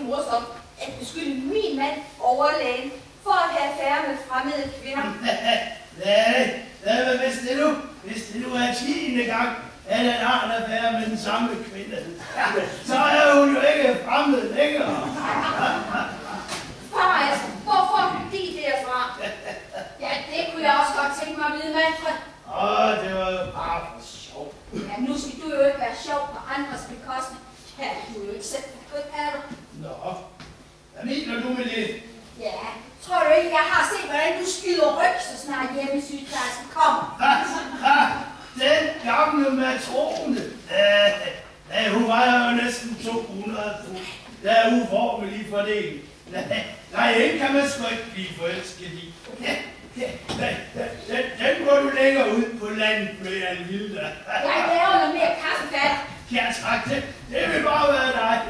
morsomt at beskylde min mand overlægen for at have affære med fremmede kvinder. Hvis det nu er 10. gang, at han har en affære med den samme kvinde, så er hun jo ikke fremmed længere. Far, altså, hvor får du de derfra? Ja, det kunne jeg også godt tænke mig at vide, Manfred. Det var jo bare for sjov. Ja, nu skal du jo ikke være sjov på andres bekostning. Ja, du er jo ikke selv for kød, er du? Nå, hvad mener du med det? Ja, tror du ikke, jeg har set, hvordan du skyder ryg, så snart hjemmesygeplejersken kommer? Den gamle matrone. Hun vejer jo næsten 200 pund. Der er uformelig fordel. Nej, den kan man sgu ikke blive forelsket i. Den går du længere ud på landet med, Anne Hilda. Jeg laver noget mere kaffe, fatter. Ja tak, det vil bare være dig.